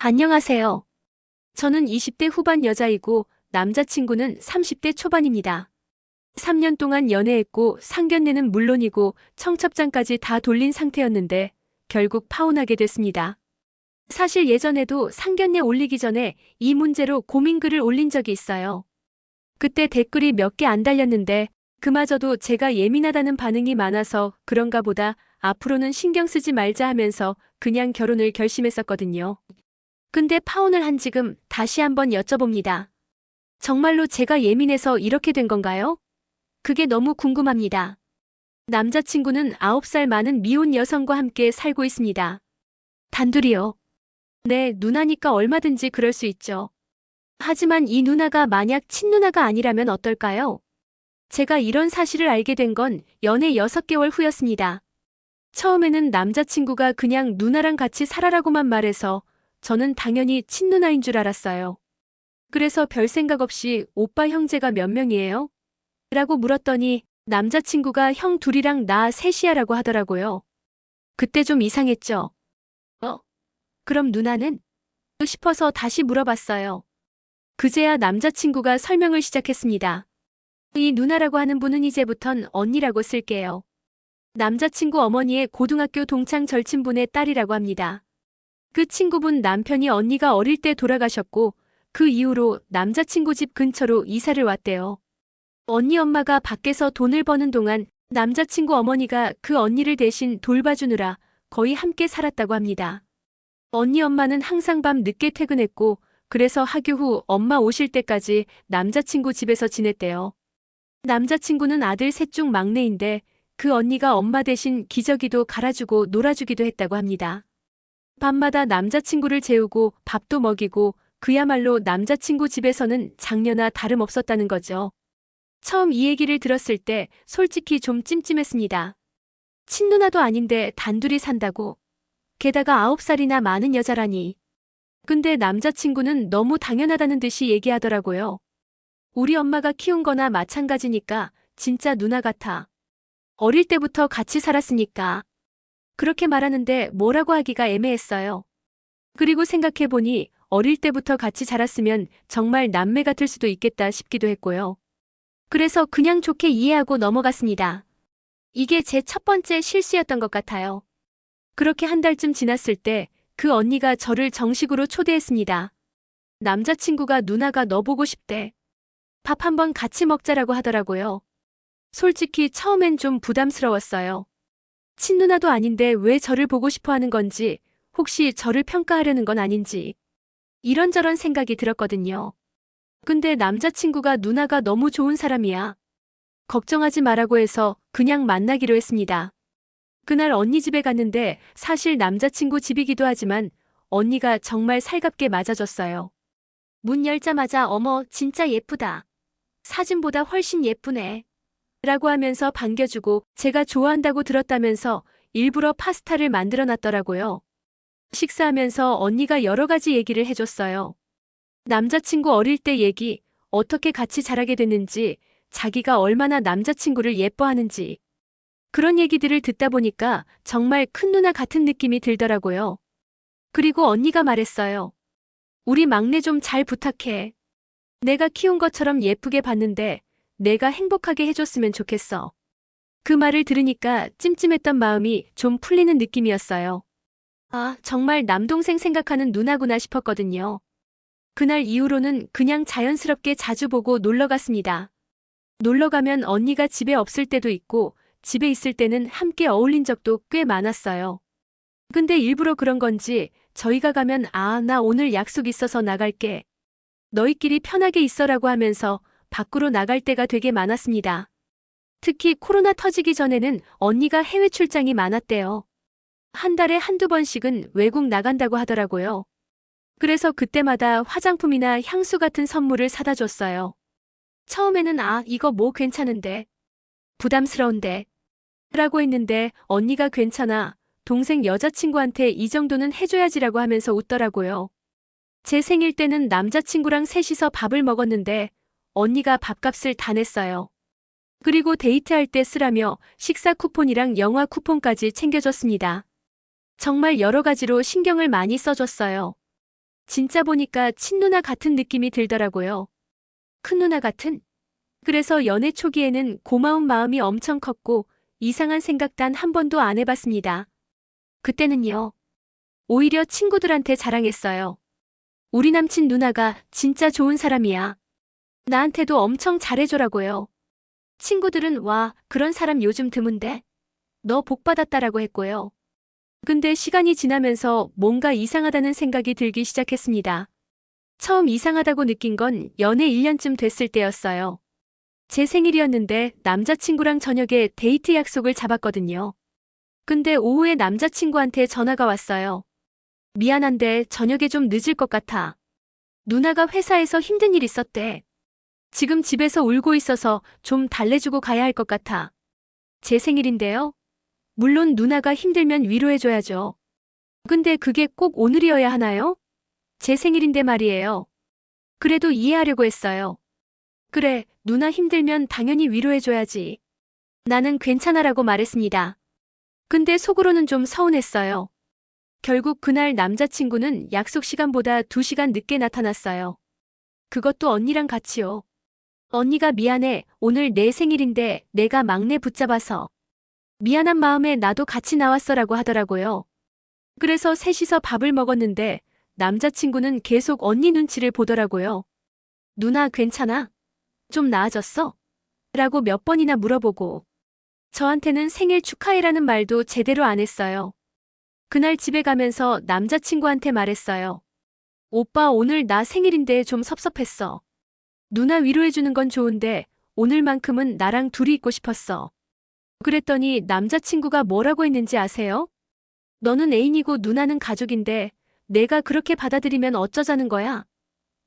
안녕하세요. 저는 20대 후반 여자이고 남자친구는 30대 초반입니다. 3년 동안 연애했고 상견례는 물론이고 청첩장까지 다 돌린 상태였는데 결국 파혼하게 됐습니다. 사실 예전에도 상견례 올리기 전에 이 문제로 고민글을 올린 적이 있어요. 그때 댓글이 몇 개 안 달렸는데 그마저도 제가 예민하다는 반응이 많아서 그런가 보다 앞으로는 신경 쓰지 말자 하면서 그냥 결혼을 결심했었거든요. 근데 파혼을 한 지금 다시 한번 여쭤봅니다. 정말로 제가 예민해서 이렇게 된 건가요? 그게 너무 궁금합니다. 남자친구는 9살 많은 미혼 여성과 함께 살고 있습니다. 단둘이요. 네, 누나니까 얼마든지 그럴 수 있죠. 하지만 이 누나가 만약 친누나가 아니라면 어떨까요? 제가 이런 사실을 알게 된 건 연애 6개월 후였습니다. 처음에는 남자친구가 그냥 누나랑 같이 살아라고만 말해서 저는 당연히 친누나인 줄 알았어요. 그래서 별 생각 없이 오빠 형제가 몇 명이에요? 라고 물었더니 남자친구가 형 둘이랑 나 셋이야라고 하더라고요. 그때 좀 이상했죠. 어? 그럼 누나는? 싶어서 다시 물어봤어요. 그제야 남자친구가 설명을 시작했습니다. 이 누나라고 하는 분은 이제부턴 언니라고 쓸게요. 남자친구 어머니의 고등학교 동창 절친분의 딸이라고 합니다. 그 친구분 남편이 언니가 어릴 때 돌아가셨고 그 이후로 남자친구 집 근처로 이사를 왔대요. 언니 엄마가 밖에서 돈을 버는 동안 남자친구 어머니가 그 언니를 대신 돌봐주느라 거의 함께 살았다고 합니다. 언니 엄마는 항상 밤 늦게 퇴근했고 그래서 하교 후 엄마 오실 때까지 남자친구 집에서 지냈대요. 남자친구는 아들 셋 중 막내인데 그 언니가 엄마 대신 기저귀도 갈아주고 놀아주기도 했다고 합니다. 밤마다 남자친구를 재우고 밥도 먹이고 그야말로 남자친구 집에서는 장녀나 다름없었다는 거죠. 처음 이 얘기를 들었을 때 솔직히 좀 찜찜했습니다. 친누나도 아닌데 단둘이 산다고. 게다가 9살이나 많은 여자라니. 근데 남자친구는 너무 당연하다는 듯이 얘기하더라고요. 우리 엄마가 키운 거나 마찬가지니까 진짜 누나 같아. 어릴 때부터 같이 살았으니까. 그렇게 말하는데 뭐라고 하기가 애매했어요. 그리고 생각해보니 어릴 때부터 같이 자랐으면 정말 남매 같을 수도 있겠다 싶기도 했고요. 그래서 그냥 좋게 이해하고 넘어갔습니다. 이게 제 첫 번째 실수였던 것 같아요. 그렇게 한 달쯤 지났을 때 그 언니가 저를 정식으로 초대했습니다. 남자친구가 누나가 너 보고 싶대. 밥 한번 같이 먹자라고 하더라고요. 솔직히 처음엔 좀 부담스러웠어요. 친누나도 아닌데 왜 저를 보고 싶어 하는 건지, 혹시 저를 평가하려는 건 아닌지, 이런저런 생각이 들었거든요. 근데 남자친구가 누나가 너무 좋은 사람이야. 걱정하지 말라고 해서 그냥 만나기로 했습니다. 그날 언니 집에 갔는데 사실 남자친구 집이기도 하지만 언니가 정말 살갑게 맞아줬어요. 문 열자마자 어머 진짜 예쁘다. 사진보다 훨씬 예쁘네. 라고 하면서 반겨주고 제가 좋아한다고 들었다면서 일부러 파스타를 만들어 놨더라고요. 식사하면서 언니가 여러 가지 얘기를 해줬어요. 남자친구 어릴 때 얘기, 어떻게 같이 자라게 됐는지, 자기가 얼마나 남자친구를 예뻐하는지. 그런 얘기들을 듣다 보니까 정말 큰 누나 같은 느낌이 들더라고요. 그리고 언니가 말했어요. 우리 막내 좀 잘 부탁해. 내가 키운 것처럼 예쁘게 봤는데 내가 행복하게 해줬으면 좋겠어. 그 말을 들으니까 찜찜했던 마음이 좀 풀리는 느낌이었어요. 아, 정말 남동생 생각하는 누나구나 싶었거든요. 그날 이후로는 그냥 자연스럽게 자주 보고 놀러 갔습니다. 놀러 가면 언니가 집에 없을 때도 있고 집에 있을 때는 함께 어울린 적도 꽤 많았어요. 근데 일부러 그런 건지 저희가 가면 나 오늘 약속 있어서 나갈게. 너희끼리 편하게 있어라고 하면서 밖으로 나갈 때가 되게 많았습니다. 특히 코로나 터지기 전에는 언니가 해외 출장이 많았대요. 한 달에 한두 번씩은 외국 나간다고 하더라고요. 그래서 그때마다 화장품이나 향수 같은 선물을 사다 줬어요. 처음에는 이거 뭐 괜찮은데. 부담스러운데. 라고 했는데 언니가 괜찮아. 동생 여자친구한테 이 정도는 해줘야지라고 하면서 웃더라고요. 제 생일 때는 남자친구랑 셋이서 밥을 먹었는데 언니가 밥값을 다 냈어요. 그리고 데이트할 때 쓰라며 식사 쿠폰이랑 영화 쿠폰까지 챙겨줬습니다. 정말 여러 가지로 신경을 많이 써줬어요. 진짜 보니까 친누나 같은 느낌이 들더라고요. 큰 누나 같은? 그래서 연애 초기에는 고마운 마음이 엄청 컸고 이상한 생각 단 한 번도 안 해봤습니다. 그때는요. 오히려 친구들한테 자랑했어요. 우리 남친 누나가 진짜 좋은 사람이야. 나한테도 엄청 잘해줘라고요. 친구들은 와, 그런 사람 요즘 드문데? 너 복 받았다라고 했고요. 근데 시간이 지나면서 뭔가 이상하다는 생각이 들기 시작했습니다. 처음 이상하다고 느낀 건 연애 1년쯤 됐을 때였어요. 제 생일이었는데 남자친구랑 저녁에 데이트 약속을 잡았거든요. 근데 오후에 남자친구한테 전화가 왔어요. 미안한데 저녁에 좀 늦을 것 같아. 누나가 회사에서 힘든 일 있었대. 지금 집에서 울고 있어서 좀 달래주고 가야 할 것 같아. 제 생일인데요. 물론 누나가 힘들면 위로해줘야죠. 근데 그게 꼭 오늘이어야 하나요? 제 생일인데 말이에요. 그래도 이해하려고 했어요. 그래, 누나 힘들면 당연히 위로해줘야지. 나는 괜찮아라고 말했습니다. 근데 속으로는 좀 서운했어요. 결국 그날 남자친구는 약속 시간보다 2시간 늦게 나타났어요. 그것도 언니랑 같이요. 언니가 미안해. 오늘 내 생일인데 내가 막내 붙잡아서. 미안한 마음에 나도 같이 나왔어라고 하더라고요. 그래서 셋이서 밥을 먹었는데 남자친구는 계속 언니 눈치를 보더라고요. 누나 괜찮아? 좀 나아졌어? 라고 몇 번이나 물어보고 저한테는 생일 축하해라는 말도 제대로 안 했어요. 그날 집에 가면서 남자친구한테 말했어요. 오빠 오늘 나 생일인데 좀 섭섭했어. 누나 위로해주는 건 좋은데 오늘만큼은 나랑 둘이 있고 싶었어. 그랬더니 남자친구가 뭐라고 했는지 아세요? 너는 애인이고 누나는 가족인데 내가 그렇게 받아들이면 어쩌자는 거야?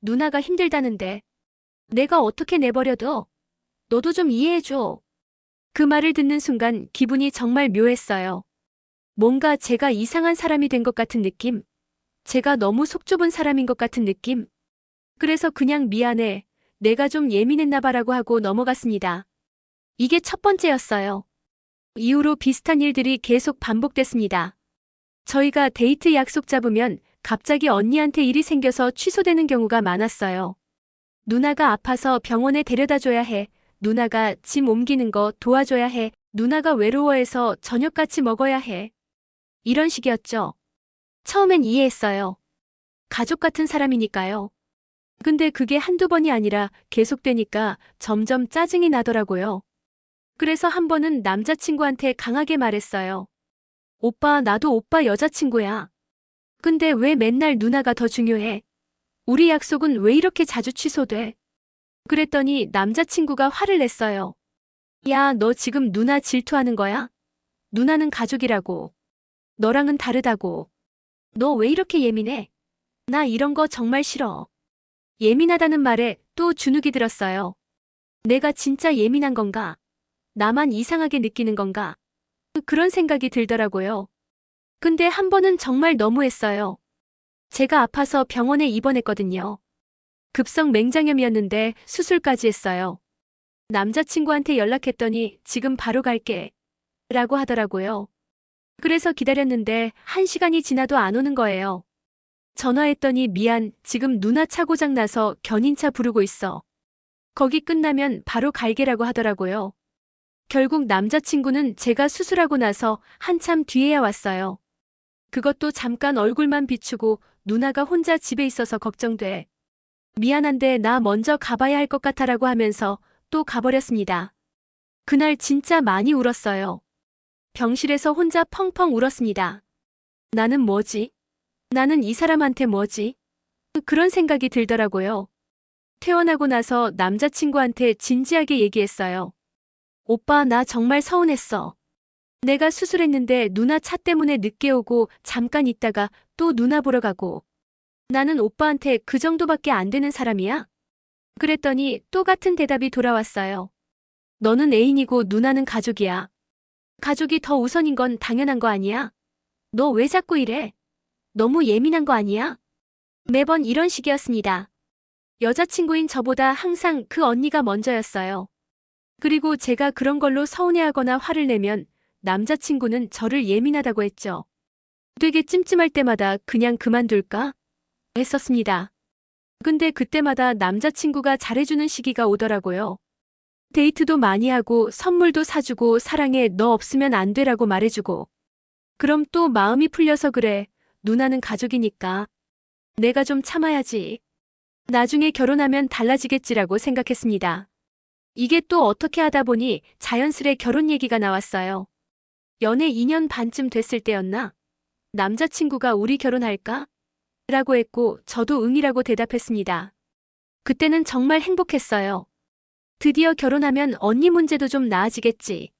누나가 힘들다는데 내가 어떻게 내버려둬? 너도 좀 이해해줘. 그 말을 듣는 순간 기분이 정말 묘했어요. 뭔가 제가 이상한 사람이 된 것 같은 느낌? 제가 너무 속 좁은 사람인 것 같은 느낌? 그래서 그냥 미안해. 내가 좀 예민했나 봐라고 하고 넘어갔습니다. 이게 첫 번째였어요. 이후로 비슷한 일들이 계속 반복됐습니다. 저희가 데이트 약속 잡으면 갑자기 언니한테 일이 생겨서 취소되는 경우가 많았어요. 누나가 아파서 병원에 데려다 줘야 해. 누나가 짐 옮기는 거 도와줘야 해. 누나가 외로워해서 저녁 같이 먹어야 해. 이런 식이었죠. 처음엔 이해했어요. 가족 같은 사람이니까요. 근데 그게 한두 번이 아니라 계속되니까 점점 짜증이 나더라고요. 그래서 한 번은 남자친구한테 강하게 말했어요. 오빠, 나도 오빠 여자친구야. 근데 왜 맨날 누나가 더 중요해? 우리 약속은 왜 이렇게 자주 취소돼? 그랬더니 남자친구가 화를 냈어요. 야, 너 지금 누나 질투하는 거야? 누나는 가족이라고. 너랑은 다르다고. 너 왜 이렇게 예민해? 나 이런 거 정말 싫어. 예민하다는 말에 또 주눅이 들었어요. 내가 진짜 예민한 건가? 나만 이상하게 느끼는 건가? 그런 생각이 들더라고요. 근데 한 번은 정말 너무했어요. 제가 아파서 병원에 입원했거든요. 급성 맹장염이었는데 수술까지 했어요. 남자친구한테 연락했더니 지금 바로 갈게. 라고 하더라고요. 그래서 기다렸는데 1시간이 지나도 안 오는 거예요. 전화했더니 미안, 지금 누나 차 고장 나서 견인차 부르고 있어. 거기 끝나면 바로 갈게라고 하더라고요. 결국 남자친구는 제가 수술하고 나서 한참 뒤에야 왔어요. 그것도 잠깐 얼굴만 비추고 누나가 혼자 집에 있어서 걱정돼. 미안한데 나 먼저 가봐야 할 것 같아라고 하면서 또 가버렸습니다. 그날 진짜 많이 울었어요. 병실에서 혼자 펑펑 울었습니다. 나는 뭐지? 나는 이 사람한테 뭐지? 그런 생각이 들더라고요. 퇴원하고 나서 남자친구한테 진지하게 얘기했어요. 오빠, 나 정말 서운했어. 내가 수술했는데 누나 차 때문에 늦게 오고 잠깐 있다가 또 누나 보러 가고. 나는 오빠한테 그 정도밖에 안 되는 사람이야? 그랬더니 또 같은 대답이 돌아왔어요. 너는 애인이고 누나는 가족이야. 가족이 더 우선인 건 당연한 거 아니야? 너 왜 자꾸 이래? 너무 예민한 거 아니야? 매번 이런 식이었습니다. 여자친구인 저보다 항상 그 언니가 먼저였어요. 그리고 제가 그런 걸로 서운해하거나 화를 내면 남자친구는 저를 예민하다고 했죠. 되게 찜찜할 때마다 그냥 그만둘까? 했었습니다. 근데 그때마다 남자친구가 잘해주는 시기가 오더라고요. 데이트도 많이 하고 선물도 사주고 사랑해 너 없으면 안 돼라고 말해주고. 그럼 또 마음이 풀려서 그래. 누나는 가족이니까. 내가 좀 참아야지. 나중에 결혼하면 달라지겠지라고 생각했습니다. 이게 또 어떻게 하다 보니 자연스레 결혼 얘기가 나왔어요. 연애 2년 반쯤 됐을 때였나? 남자친구가 우리 결혼할까? 라고 했고 저도 응이라고 대답했습니다. 그때는 정말 행복했어요. 드디어 결혼하면 언니 문제도 좀 나아지겠지.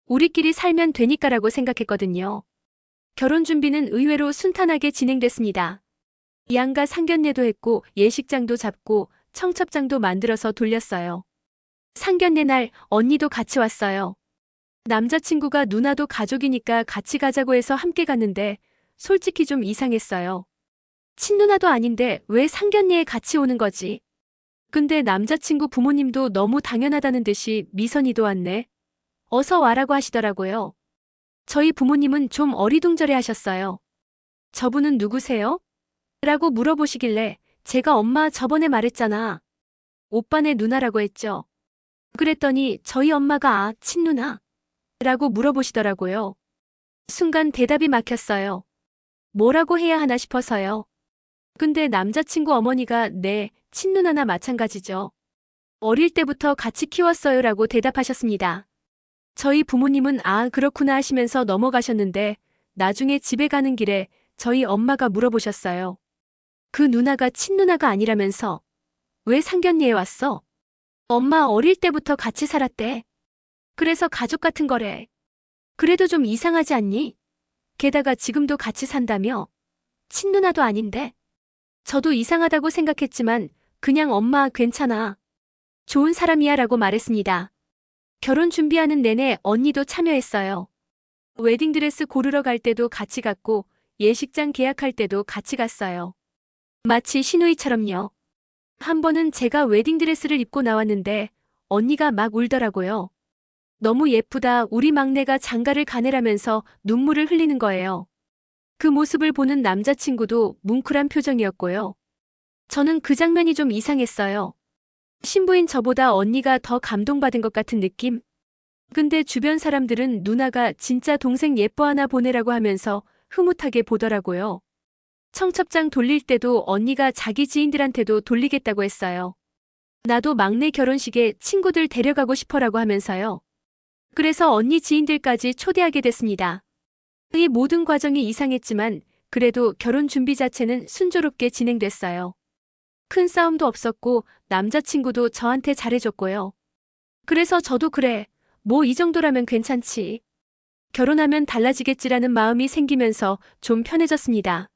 우리끼리 살면 되니까라고 생각했거든요. 결혼 준비는 의외로 순탄하게 진행됐습니다. 양가 상견례도 했고 예식장도 잡고 청첩장도 만들어서 돌렸어요. 상견례 날 언니도 같이 왔어요. 남자친구가 누나도 가족이니까 같이 가자고 해서 함께 갔는데 솔직히 좀 이상했어요. 친누나도 아닌데 왜 상견례에 같이 오는 거지? 근데 남자친구 부모님도 너무 당연하다는 듯이 미선이도 왔네. 어서 와라고 하시더라고요. 저희 부모님은 좀 어리둥절해 하셨어요. 저분은 누구세요? 라고 물어보시길래 제가 엄마 저번에 말했잖아. 오빠네 누나라고 했죠. 그랬더니 저희 엄마가 친누나? 라고 물어보시더라고요. 순간 대답이 막혔어요. 뭐라고 해야 하나 싶어서요. 근데 남자친구 어머니가 네, 친누나나 마찬가지죠. 어릴 때부터 같이 키웠어요 라고 대답하셨습니다. 저희 부모님은 아, 그렇구나 하시면서 넘어가셨는데 나중에 집에 가는 길에 저희 엄마가 물어보셨어요. 그 누나가 친누나가 아니라면서 왜 상견례에 왔어? 엄마 어릴 때부터 같이 살았대. 그래서 가족 같은 거래. 그래도 좀 이상하지 않니? 게다가 지금도 같이 산다며? 친누나도 아닌데. 저도 이상하다고 생각했지만 그냥 엄마 괜찮아. 좋은 사람이야 라고 말했습니다. 결혼 준비하는 내내 언니도 참여했어요. 웨딩드레스 고르러 갈 때도 같이 갔고 예식장 계약할 때도 같이 갔어요. 마치 시누이처럼요. 한 번은 제가 웨딩드레스를 입고 나왔는데 언니가 막 울더라고요. 너무 예쁘다 우리 막내가 장가를 가네라면서 눈물을 흘리는 거예요. 그 모습을 보는 남자친구도 뭉클한 표정이었고요. 저는 그 장면이 좀 이상했어요. 신부인 저보다 언니가 더 감동받은 것 같은 느낌? 근데 주변 사람들은 누나가 진짜 동생 예뻐하나 보내라고 하면서 흐뭇하게 보더라고요. 청첩장 돌릴 때도 언니가 자기 지인들한테도 돌리겠다고 했어요. 나도 막내 결혼식에 친구들 데려가고 싶어라고 하면서요. 그래서 언니 지인들까지 초대하게 됐습니다. 이 모든 과정이 이상했지만 그래도 결혼 준비 자체는 순조롭게 진행됐어요. 큰 싸움도 없었고 남자친구도 저한테 잘해줬고요. 그래서 저도 그래, 뭐 이 정도라면 괜찮지. 결혼하면 달라지겠지라는 마음이 생기면서 좀 편해졌습니다.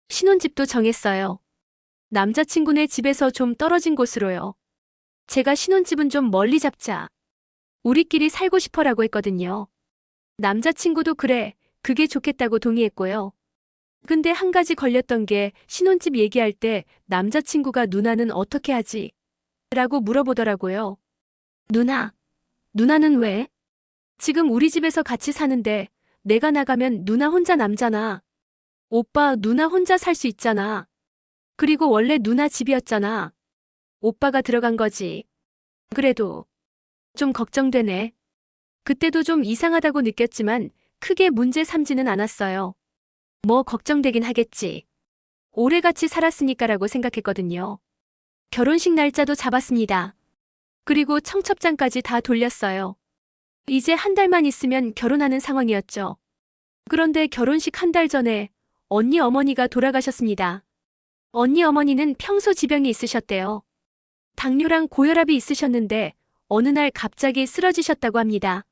신혼집도 정했어요. 남자친구네 집에서 좀 떨어진 곳으로요. 제가 신혼집은 좀 멀리 잡자. 우리끼리 살고 싶어라고 했거든요. 남자친구도 그래, 그게 좋겠다고 동의했고요. 근데 한 가지 걸렸던 게 신혼집 얘기할 때 남자친구가 누나는 어떻게 하지? 라고 물어보더라고요. 누나는 왜? 지금 우리 집에서 같이 사는데 내가 나가면 누나 혼자 남잖아. 오빠 누나 혼자 살 수 있잖아. 그리고 원래 누나 집이었잖아. 오빠가 들어간 거지. 그래도 좀 걱정되네. 그때도 좀 이상하다고 느꼈지만 크게 문제 삼지는 않았어요. 뭐 걱정되긴 하겠지. 오래 같이 살았으니까라고 생각했거든요. 결혼식 날짜도 잡았습니다. 그리고 청첩장까지 다 돌렸어요. 이제 한 달만 있으면 결혼하는 상황이었죠. 그런데 결혼식 한 달 전에 언니 어머니가 돌아가셨습니다. 언니 어머니는 평소 지병이 있으셨대요. 당뇨랑 고혈압이 있으셨는데 어느 날 갑자기 쓰러지셨다고 합니다.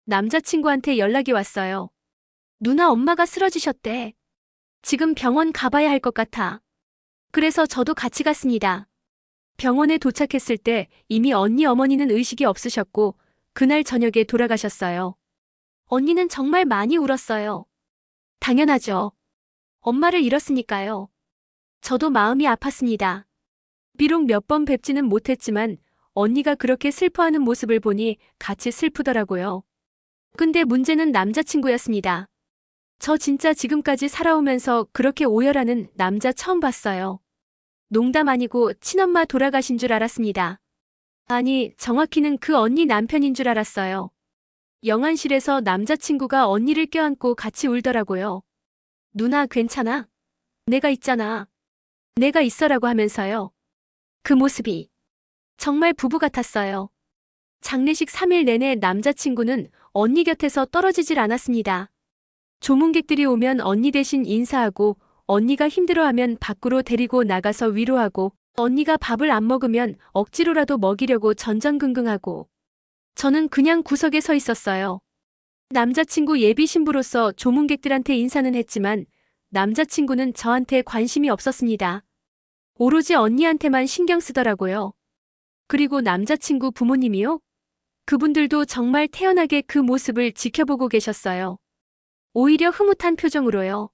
남자친구한테 연락이 왔어요. 누나 엄마가 쓰러지셨대. 지금 병원 가봐야 할 것 같아. 그래서 저도 같이 갔습니다. 병원에 도착했을 때 이미 언니 어머니는 의식이 없으셨고 그날 저녁에 돌아가셨어요. 언니는 정말 많이 울었어요. 당연하죠. 엄마를 잃었으니까요. 저도 마음이 아팠습니다. 비록 몇 번 뵙지는 못했지만 언니가 그렇게 슬퍼하는 모습을 보니 같이 슬프더라고요. 근데 문제는 남자친구였습니다. 저 진짜 지금까지 살아오면서 그렇게 오열하는 남자 처음 봤어요. 농담 아니고 친엄마 돌아가신 줄 알았습니다. 아니, 정확히는 그 언니 남편인 줄 알았어요. 영안실에서 남자친구가 언니를 껴안고 같이 울더라고요. 누나 괜찮아? 내가 있잖아. 내가 있어라고 하면서요. 그 모습이 정말 부부 같았어요. 장례식 3일 내내 남자친구는 언니 곁에서 떨어지질 않았습니다. 조문객들이 오면 언니 대신 인사하고 언니가 힘들어하면 밖으로 데리고 나가서 위로하고 언니가 밥을 안 먹으면 억지로라도 먹이려고 전전긍긍하고 저는 그냥 구석에 서 있었어요. 남자친구 예비 신부로서 조문객들한테 인사는 했지만 남자친구는 저한테 관심이 없었습니다. 오로지 언니한테만 신경 쓰더라고요. 그리고 남자친구 부모님이요? 그분들도 정말 태연하게 그 모습을 지켜보고 계셨어요. 오히려 흐뭇한 표정으로요.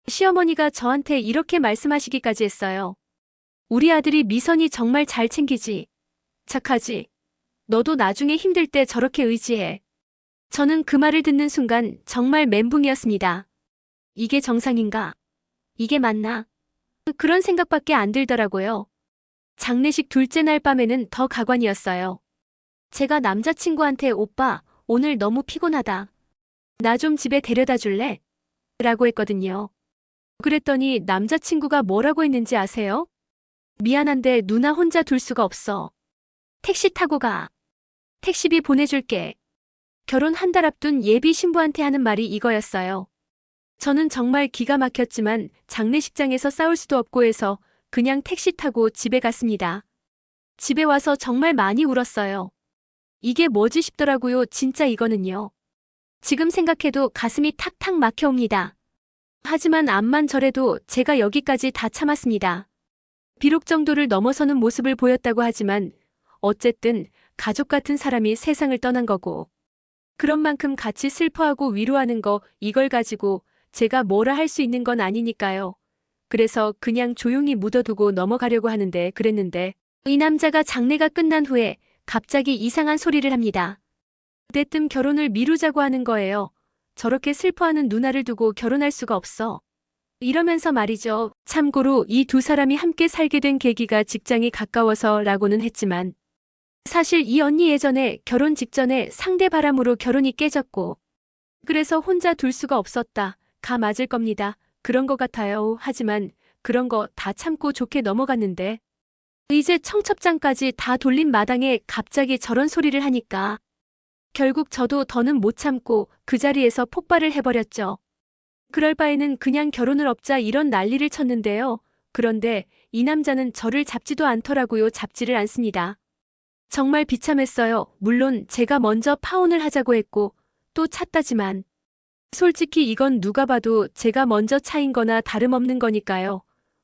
시어머니가 저한테 이렇게 말씀하시기까지 했어요. 우리 아들이 미선이 정말 잘 챙기지. 착하지. 너도 나중에 힘들 때 저렇게 의지해. 저는 그 말을 듣는 순간 정말 멘붕이었습니다. 이게 정상인가? 이게 맞나? 그런 생각밖에 안 들더라고요. 장례식 둘째 날 밤에는 더 가관이었어요. 제가 남자친구한테 오빠, 오늘 너무 피곤하다. 나 좀 집에 데려다 줄래? 라고 했거든요. 그랬더니 남자친구가 뭐라고 했는지 아세요? 미안한데 누나 혼자 둘 수가 없어. 택시 타고 가. 택시비 보내줄게. 결혼 한 달 앞둔 예비 신부한테 하는 말이 이거였어요. 저는 정말 기가 막혔지만 장례식장에서 싸울 수도 없고 해서 그냥 택시 타고 집에 갔습니다. 집에 와서 정말 많이 울었어요. 이게 뭐지 싶더라고요. 진짜 이거는요. 지금 생각해도 가슴이 탁탁 막혀옵니다. 하지만 암만 저래도 제가 여기까지 다 참았습니다. 비록 정도를 넘어서는 모습을 보였다고 하지만 어쨌든 가족 같은 사람이 세상을 떠난 거고 그런 만큼 같이 슬퍼하고 위로하는 거 이걸 가지고 제가 뭐라 할 수 있는 건 아니니까요. 그래서 그냥 조용히 묻어두고 넘어가려고 하는데 그랬는데 이 남자가 장례가 끝난 후에 갑자기 이상한 소리를 합니다. 그때쯤 결혼을 미루자고 하는 거예요. 저렇게 슬퍼하는 누나를 두고 결혼할 수가 없어. 이러면서 말이죠. 참고로 이 두 사람이 함께 살게 된 계기가 직장이 가까워서라고는 했지만 사실 이 언니 예전에 결혼 직전에 상대 바람으로 결혼이 깨졌고 그래서 혼자 둘 수가 없었다. 가 맞을 겁니다. 그런 것 같아요. 하지만 그런 거 다 참고 좋게 넘어갔는데 이제 청첩장까지 다 돌린 마당에 갑자기 저런 소리를 하니까 결국 저도 더는 못 참고 그 자리에서 폭발을 해버렸죠. 그럴 바에는 그냥 결혼을 없자 이런 난리를 쳤는데요. 그런데 이 남자는 저를 잡지도 않더라고요. 잡지를 않습니다. 정말 비참했어요. 물론 제가 먼저 파혼을 하자고 했고 또 찼다지만 솔직히 이건 누가 봐도 제가 먼저 차인 거나 다름없는 거니까요.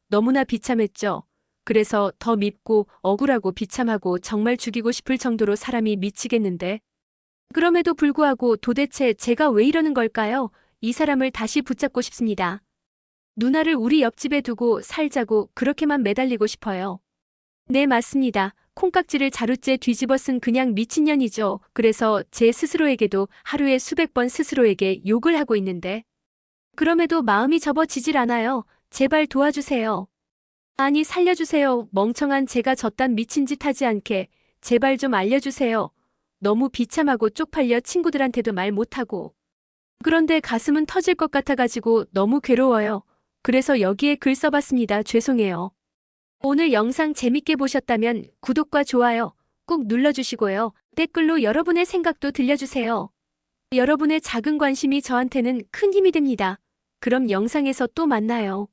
너무나 비참했죠. 그래서 더 밉고 억울하고 비참하고 정말 죽이고 싶을 정도로 사람이 미치겠는데 그럼에도 불구하고 도대체 제가 왜 이러는 걸까요? 이 사람을 다시 붙잡고 싶습니다. 누나를 우리 옆집에 두고 살자고 그렇게만 매달리고 싶어요. 네, 맞습니다. 콩깍지를 자루째 뒤집어 쓴 그냥 미친년이죠. 그래서 제 스스로에게도 하루에 수백 번 스스로에게 욕을 하고 있는데 그럼에도 마음이 접어지질 않아요. 제발 도와주세요. 아니 살려주세요. 멍청한 제가 저딴 미친 짓 하지 않게 제발 좀 알려주세요. 너무 비참하고 쪽팔려 친구들한테도 말 못하고 그런데 가슴은 터질 것 같아가지고 너무 괴로워요. 그래서 여기에 글 써봤습니다. 죄송해요. 오늘 영상 재밌게 보셨다면 구독과 좋아요 꼭 눌러주시고요. 댓글로 여러분의 생각도 들려주세요. 여러분의 작은 관심이 저한테는 큰 힘이 됩니다. 그럼 영상에서 또 만나요.